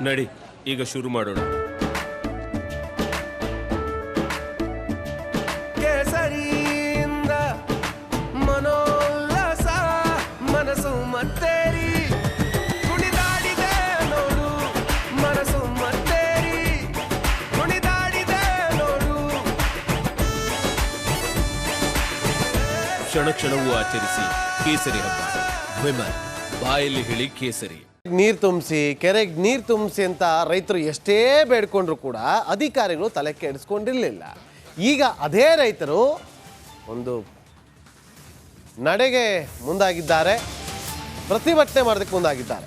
ನಡಿ ಈಗ ಶುರು ಮಾಡೋಣ. ಕೇಸರಿಯಿಂದ ಮನೋಲ್ಲಾಸ ಮನಸ್ಸು ಮತ್ತೇರಿ ಕುಣಿದಾಡಿದೆ ನೋಡು, ಮನಸ್ಸು ಮತ್ತೇರಿ ಕುಣಿದಾಡಿದೆ ನೋಡು. ಕ್ಷಣ ಕ್ಷಣವೂ ಆಚರಿಸಿ ಕೇಸರಿ ಹಬ್ಬ. ವಿಮಲ್ ಬಾಯಲ್ಲಿ ಹೇಳಿ ಕೇಸರಿ. ನೀರು ತುಂಬಿಸಿ, ಕೆರೆಗೆ ನೀರು ತುಂಬಿಸಿ ಅಂತ ರೈತರು ಎಷ್ಟೇ ಬೇಡ್ಕೊಂಡ್ರು ಕೂಡ ಅಧಿಕಾರಿಗಳು ತಲೆ ಕೆಡಿಸ್ಕೊಂಡಿರಲಿಲ್ಲ. ಈಗ ಅದೇ ರೈತರು ಒಂದು ನಡೆಗೆ ಮುಂದಾಗಿದ್ದಾರೆ, ಪ್ರತಿಭಟನೆ ಮಾಡೋದಕ್ಕೆ ಮುಂದಾಗಿದ್ದಾರೆ.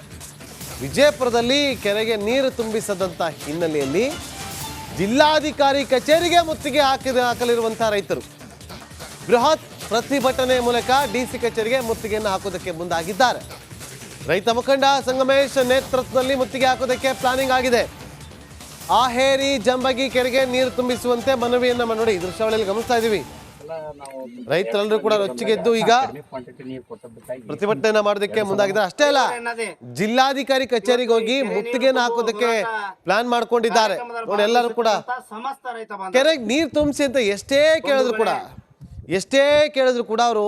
ವಿಜಯಪುರದಲ್ಲಿ ಕೆರೆಗೆ ನೀರು ತುಂಬಿಸದಂಥ ಹಿನ್ನೆಲೆಯಲ್ಲಿ ಜಿಲ್ಲಾಧಿಕಾರಿ ಕಚೇರಿಗೆ ಮುತ್ತಿಗೆ ಹಾಕಲಿರುವಂಥ ರೈತರು ಬೃಹತ್ ಪ್ರತಿಭಟನೆ ಮೂಲಕ ಡಿಸಿ ಕಚೇರಿಗೆ ಮುತ್ತಿಗೆಯನ್ನು ಹಾಕೋದಕ್ಕೆ ಮುಂದಾಗಿದ್ದಾರೆ. ರೈತ ಮುಖಂಡ ಸಂಗಮೇಶ್ ನೇತೃತ್ವದಲ್ಲಿ ಮುತ್ತಿಗೆ ಹಾಕೋದಕ್ಕೆ ಪ್ಲಾನಿಂಗ್ ಆಗಿದೆ. ಆಹೇರಿ ಜಂಬಗಿ ಕೆರೆಗೆ ನೀರು ತುಂಬಿಸುವಂತೆ ಮನವಿಯನ್ನ ನೋಡಿ ದೃಶ್ಯಾವಳಿಯಲ್ಲಿ ಗಮನಿಸ್ತಾ ಇದ್ದೀವಿ. ರೈತರೆಲ್ಲರೂ ಕೂಡ ರೊಚ್ಚಿಗೆದ್ದು ಈಗ ಪ್ರತಿಭಟನೆ ಮಾಡೋದಕ್ಕೆ ಮುಂದಾಗಿದ್ದಾರೆ. ಅಷ್ಟೇ ಅಲ್ಲ, ಜಿಲ್ಲಾಧಿಕಾರಿ ಕಚೇರಿಗೆ ಹೋಗಿ ಮುತ್ತಿಗೆಯನ್ನು ಹಾಕೋದಕ್ಕೆ ಪ್ಲಾನ್ ಮಾಡ್ಕೊಂಡಿದ್ದಾರೆ. ನೋಡಿ, ಎಲ್ಲರೂ ಕೂಡ ಕೆರೆಗೆ ನೀರು ತುಂಬಿಸಿ ಅಂತ ಎಷ್ಟೇ ಕೇಳಿದ್ರು ಕೂಡ ಅವರು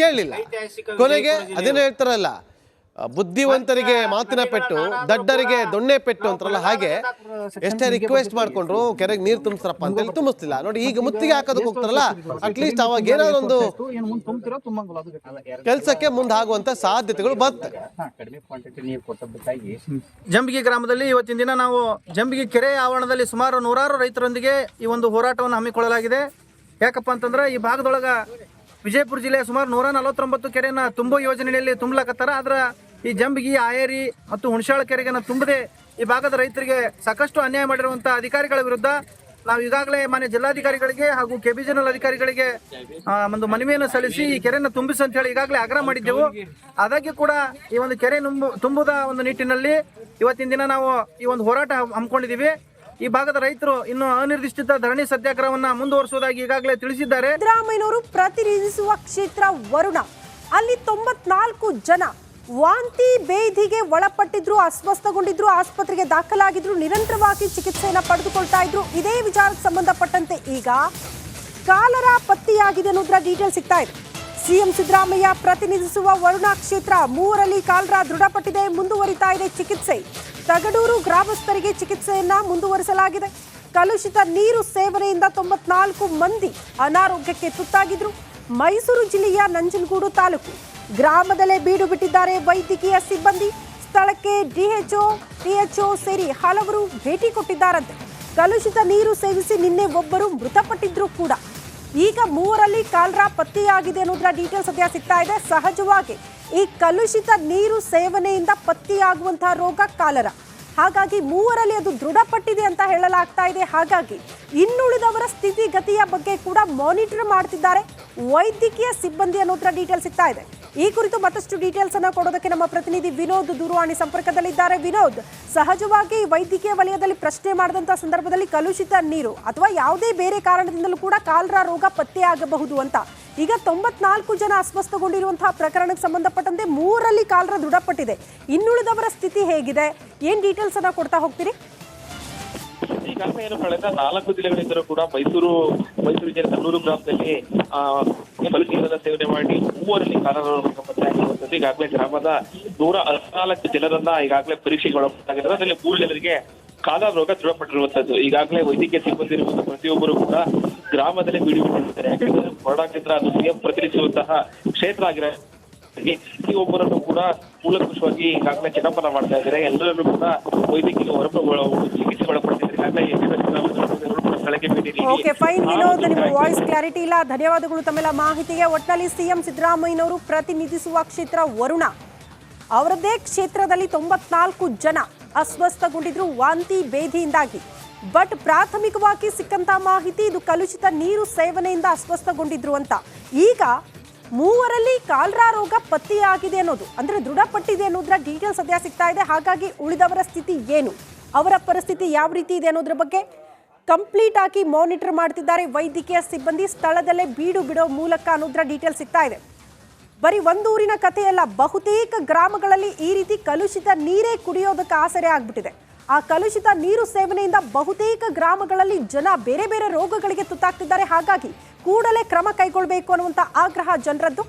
ಕೇಳಲಿಲ್ಲ. ಕೊನೆಗೆ ಅದೇನೋ ಹೇಳ್ತಾರಲ್ಲ, ಬುದ್ಧಿವಂತರಿಗೆ ಮಾತಿನ ಪೆಟ್ಟು, ದಡ್ಡರಿಗೆ ದೊಣ್ಣೆ ಪೆಟ್ಟು ಅಂತಾರಲ್ಲ, ಹಾಗೆ ಎಷ್ಟೇ ರಿಕ್ವೆಸ್ಟ್ ಮಾಡ್ಕೊಂಡ್ರು ಕೆರೆಗೆ ನೀರು ತುಂಬಿಸ್ತಾರಪ್ಪ ಅಂತೇಳಿ ತುಂಬಿಸ್ತಿಲ್ಲ. ನೋಡಿ, ಈಗ ಮುತ್ತಿಗೆ ಹಾಕೋದಕ್ಕೆ ಹೋಗ್ತಾರಲ್ಲ, ಅಟ್ಲೀಸ್ಟ್ ಅವಾಗ ಏನಾದ್ರು ಒಂದು ಕೆಲಸಕ್ಕೆ ಮುಂದಾಗುವಂತ ಸಾಧ್ಯತೆಗಳು ಬರ್ತವೆ. ಜಂಬಗಿ ಗ್ರಾಮದಲ್ಲಿ ಇವತ್ತಿನ ದಿನ ನಾವು ಜಂಬಗಿ ಕೆರೆ ಆವರಣದಲ್ಲಿ ಸುಮಾರು 100 ರೈತರೊಂದಿಗೆ ಈ ಒಂದು ಹೋರಾಟವನ್ನು ಹಮ್ಮಿಕೊಳ್ಳಲಾಗಿದೆ. ಯಾಕಪ್ಪ ಅಂತಂದ್ರೆ ಈ ಭಾಗದೊಳಗ ವಿಜಯಪುರ ಜಿಲ್ಲೆಯ ಸುಮಾರು 149 ಕೆರೆಯನ್ನ ತುಂಬೋ ಯೋಜನೆಯಲ್ಲಿ ತುಂಬಲಾಕತ್ತಾರ. ಆದ್ರ ಈ ಜಂಬಗಿ, ಆಯೇರಿ ಮತ್ತು ಹುಣಸಾಳ ಕೆರೆಗೆ ತುಂಬದೆ ಈ ಭಾಗದ ರೈತರಿಗೆ ಸಾಕಷ್ಟು ಅನ್ಯಾಯ ಮಾಡಿರುವಂತಹ ಅಧಿಕಾರಿಗಳ ವಿರುದ್ಧ ನಾವು ಈಗಾಗಲೇ ಮಾನ್ಯ ಜಿಲ್ಲಾಧಿಕಾರಿಗಳಿಗೆ ಹಾಗೂ ಕೆಬಿಜನಲ್ ಅಧಿಕಾರಿಗಳಿಗೆ ಒಂದು ಮನವಿಯನ್ನು ಸಲ್ಲಿಸಿ ಈ ಕೆರೆಯನ್ನು ತುಂಬಿಸಿ ಅಂತ ಹೇಳಿ ಈಗಾಗಲೇ ಆಗ್ರಹ ಮಾಡಿದ್ದೆವು. ಆದಾಗ್ಯೂ ಕೂಡ ಈ ಒಂದು ಕೆರೆ ತುಂಬುದ ಒಂದು ನಿಟ್ಟಿನಲ್ಲಿ ಇವತ್ತಿನ ದಿನ ನಾವು ಈ ಒಂದು ಹೋರಾಟ ಹಮ್ಮಿಕೊಂಡಿದ್ದೀವಿ. ಈ ಭಾಗದ ರೈತರು ಇನ್ನು ಅನಿರ್ದಿಷ್ಟ ಧರಣಿ ಸತ್ಯಾಗ್ರಹವನ್ನ ಮುಂದುವರಿಸುವುದಾಗಿ ಈಗಾಗಲೇ ತಿಳಿಸಿದ್ದಾರೆ. ಸಿದ್ದರಾಮಯ್ಯನವರು ಪ್ರತಿನಿಧಿಸುವ ಕ್ಷೇತ್ರ ವರುಣ, ಅಲ್ಲಿ 94 ಜನ ವಾಂತಿ ಬೇಧಿಗೆ ಒಳಪಟ್ಟಿದ್ರು, ಅಸ್ವಸ್ಥಗೊಂಡಿದ್ರು, ಆಸ್ಪತ್ರೆಗೆ ದಾಖಲಾಗಿದ್ರು, ನಿರಂತರವಾಗಿ ಚಿಕಿತ್ಸೆಯನ್ನು ಪಡೆದುಕೊಳ್ತಾ ಇದ್ರು. ಇದೇ ವಿಚಾರಕ್ಕೆ ಸಂಬಂಧಪಟ್ಟಂತೆ ಈಗ ಕಾಲರಾ ಪತ್ತೆಯಾಗಿದೆ ಅನ್ನೋದ್ರ ಡೀಟೇಲ್ ಸಿಗ್ತಾ ಇದೆ. ಸಿಎಂ ಸಿದ್ದರಾಮಯ್ಯ ಪ್ರತಿನಿಧಿಸುವ ವರುಣಾ ಕ್ಷೇತ್ರ 3ರಲ್ಲಿ ಕಾಲರಾ ದೃಢಪಟ್ಟಿದೆ, ಮುಂದುವರಿತಾ ಇದೆ ಚಿಕಿತ್ಸೆ. ತಗಡೂರು ಗ್ರಾಮಸ್ಥರಿಗೆ ಚಿಕಿತ್ಸೆಯನ್ನ ಮುಂದುವರಿಸಲಾಗಿದೆ. ಕಲುಷಿತ ನೀರು ಸೇವನೆಯಿಂದ 94 ಮಂದಿ ಅನಾರೋಗ್ಯಕ್ಕೆ ತುತ್ತಾಗಿದ್ರು. ಮೈಸೂರು ಜಿಲ್ಲೆಯ ನಂಜನಗೂಡು ತಾಲೂಕು ಗ್ರಾಮದಲ್ಲೇ ಬೀಡು ಬಿಟ್ಟಿದ್ದಾರೆ ವೈದ್ಯಕೀಯ ಸಿಬ್ಬಂದಿ. ಸ್ಥಳಕ್ಕೆ ಡಿಎಚ್ಒ ಸೇರಿ ಹಲವರು ಭೇಟಿ ಕೊಟ್ಟಿದ್ದಾರಂತೆ. ಕಲುಷಿತ ನೀರು ಸೇವಿಸಿ ನಿನ್ನೆ ಒಬ್ಬರು ಮೃತಪಟ್ಟಿದ್ರು ಕೂಡ. ಈಗ 3ರಲ್ಲಿ ಕಾಲರಾ ಪತ್ತೆಯಾಗಿದೆ ಅನ್ನೋದ್ರ ಡೀಟೇಲ್ ಸದ್ಯ ಸಿಗ್ತಾ ಇದೆ. ಸಹಜವಾಗಿ ಈ ಕಲುಷಿತ ನೀರು ಸೇವನೆಯಿಂದ ಪತ್ತೆಯಾಗುವಂತಹ ರೋಗ ಕಾಲರಾ. ಹಾಗಾಗಿ 3ರಲ್ಲಿ ಅದು ದೃಢಪಟ್ಟಿದೆ ಅಂತ ಹೇಳಲಾಗ್ತಾ ಇದೆ. ಹಾಗಾಗಿ ಇನ್ನುಳಿದವರ ಸ್ಥಿತಿಗತಿಯ ಬಗ್ಗೆ ಕೂಡ ಮಾನಿಟರ್ ಮಾಡ್ತಿದ್ದಾರೆ ವೈದ್ಯಕೀಯ ಸಿಬ್ಬಂದಿ ಅನ್ನೋದ್ರ ಡೀಟೇಲ್ ಸಿಗ್ತಾ ಇದೆ. ಈ ಕುರಿತು ಮತ್ತಷ್ಟು ಡೀಟೇಲ್ಸ್ ಅನ್ನು ಕೊಡೋದಕ್ಕೆ ನಮ್ಮ ಪ್ರತಿನಿಧಿ ವಿನೋದ್ ದೂರವಾಣಿ ಸಂಪರ್ಕದಲ್ಲಿದ್ದಾರೆ. ವಿನೋದ್, ಸಹಜವಾಗಿ ವೈದ್ಯಕೀಯ ವಲಯದಲ್ಲಿ ಪ್ರಶ್ನೆ ಮಾಡಿದಂಥ ಸಂದರ್ಭದಲ್ಲಿ ಕಲುಷಿತ ನೀರು ಅಥವಾ ಯಾವುದೇ ಬೇರೆ ಕಾರಣದಿಂದಲೂ ಕೂಡ ಕಾಲರಾ ರೋಗ ಪತ್ತೆಯಾಗಬಹುದು ಅಂತ. ಈಗ 94 ಜನ ಅಸ್ವಸ್ಥಗೊಂಡಿರುವಂತಹ ಪ್ರಕರಣಕ್ಕೆ ಸಂಬಂಧಪಟ್ಟಂತೆ 3ರಲ್ಲಿ ಕಾಲರಾ ದೃಢಪಟ್ಟಿದೆ. ಇನ್ನುಳಿದವರ ಸ್ಥಿತಿ ಹೇಗಿದೆ, ಏನ್ ಡೀಟೇಲ್ಸ್ ಅನ್ನ ಕೊಡ್ತಾ ಹೋಗ್ತೀರಿ? ಈಗಾಗಲೇ ಏನು ಕಳೆದ 4 ದಿನಗಳಿಂದಲೂ ಕೂಡ ಮೈಸೂರು ಜಿಲ್ಲೆ ತಗಡೂರು ಗ್ರಾಮದಲ್ಲಿ ಕಲುಷಿತ ಸೇವನೆ ಮಾಡಿ 3ರಲ್ಲಿ ಕಾಲರಾ ರೋಗ ಪತ್ತೆಯಾಗಿರುವಂತದ್ದು. ಈಗಾಗಲೇ ಗ್ರಾಮದ 114 ಜನರನ್ನ ಈಗಾಗಲೇ ಪರೀಕ್ಷೆಗೆ ಒಳಪಟ್ಟಾಗಿದ್ದಾರೆ. ಅದರಲ್ಲಿ 3 ಜನರಿಗೆ ಕಾಲರಾ ರೋಗ ದೃಢಪಟ್ಟಿರುವಂತದ್ದು. ಈಗಾಗಲೇ ವೈದ್ಯಕೀಯ ಸಿಬ್ಬಂದಿ ಇರುವಂತಹ ಪ್ರತಿಯೊಬ್ಬರು ಕೂಡ ಗ್ರಾಮದಲ್ಲೇ ಬೀಡು ಬಿಟ್ಟಿದ್ದಾರೆ. ಯಾಕಂದ್ರೆ ವರುಣಾ ಕ್ಷೇತ್ರ ಅದು ಸಿಎಂ ಪ್ರತಿನಿಧಿಸುವಂತಹ ಕ್ಷೇತ್ರ ಆಗಿರೋ ಪ್ರತಿಯೊಬ್ಬರನ್ನು ಕೂಡ ಕೂಲಂಕುಷವಾಗಿ ಈಗಾಗಲೇ ಚೆಕಪ್ ಅನ್ನ ಮಾಡ್ತಾ ಇದ್ದಾರೆ. ಎಲ್ಲರನ್ನೂ ಕೂಡ ವೈದ್ಯಕೀಯ ಚಿಕಿತ್ಸೆ ಒಳಪಡ್ತಿದ್ದಾರೆ. ಓಕೆ, ಫೈನ್ ವಿನೋದ್, ನಿಮ್ಮ ವಾಯ್ಸ್ ಕ್ಲಾರಿಟಿ ಇಲ್ಲ, ಧನ್ಯವಾದಗಳು ತಮ್ಮೆಲ್ಲ ಮಾಹಿತಿಗೆ. ಒಟ್ಟಿನಲ್ಲಿ ಸಿಎಂ ಸಿದ್ದರಾಮಯ್ಯನವರು ಪ್ರತಿನಿಧಿಸುವ ಕ್ಷೇತ್ರ ವರುಣ, ಅವರದ್ದೇ ಕ್ಷೇತ್ರದಲ್ಲಿ 94 ಜನ ಅಸ್ವಸ್ಥಗೊಂಡಿದ್ರು ವಾಂತಿ ಬೇಧಿಯಿಂದಾಗಿ. ಬಟ್ ಪ್ರಾಥಮಿಕವಾಗಿ ಸಿಕ್ಕಂತ ಮಾಹಿತಿ ಇದು ಕಲುಷಿತ ನೀರು ಸೇವನೆಯಿಂದ ಅಸ್ವಸ್ಥಗೊಂಡಿದ್ರು ಅಂತ. ಈಗ 3ರಲ್ಲಿ ಕಾಲರಾ ರೋಗ ಪತ್ತೆಯಾಗಿದೆ ಅನ್ನೋದು, ಅಂದ್ರೆ ದೃಢಪಟ್ಟಿದೆ ಅನ್ನೋದ್ರ ಡೀಟೇಲ್ ಸದ್ಯ ಸಿಗ್ತಾ ಇದೆ. ಹಾಗಾಗಿ ಉಳಿದವರ ಸ್ಥಿತಿ ಏನು, ಅವರ ಪರಿಸ್ಥಿತಿ ಯಾವ ರೀತಿ ಇದೆ ಅನ್ನೋದ್ರ ಬಗ್ಗೆ ಕಂಪ್ಲೀಟ್ ಆಗಿ ಮಾನಿಟರ್ ಮಾಡ್ತಿದ್ದಾರೆ ವೈದ್ಯಕೀಯ ಸಿಬ್ಬಂದಿ. ಸ್ಥಳದಲ್ಲೇ ಬೀಡು ಬಿಡೋ ಮೂಲಕ ಅನ್ನೋದ್ರ ಡೀಟೇಲ್ ಸಿಗ್ತಾ ಇದೆ. ಬರೀ ಒಂದೂರಿನ ಕಥೆಯಲ್ಲ, ಬಹುತೇಕ ಗ್ರಾಮಗಳಲ್ಲಿ ಈ ರೀತಿ ಕಲುಷಿತ ನೀರೇ ಕುಡಿಯೋದಕ್ಕೆ ಆಸರೆ ಆಗ್ಬಿಟ್ಟಿದೆ. ಆ ಕಲುಷಿತ ನೀರು ಸೇವನೆಯಿಂದ ಬಹುತೇಕ ಗ್ರಾಮಗಳಲ್ಲಿ ಜನ ಬೇರೆ ಬೇರೆ ರೋಗಗಳಿಗೆ ತುತ್ತಾಗ್ತಿದ್ದಾರೆ. ಹಾಗಾಗಿ ಕೂಡಲೇ ಕ್ರಮ ಕೈಗೊಳ್ಳಬೇಕು ಅನ್ನುವಂಥ ಆಗ್ರಹ ಜನರದ್ದು.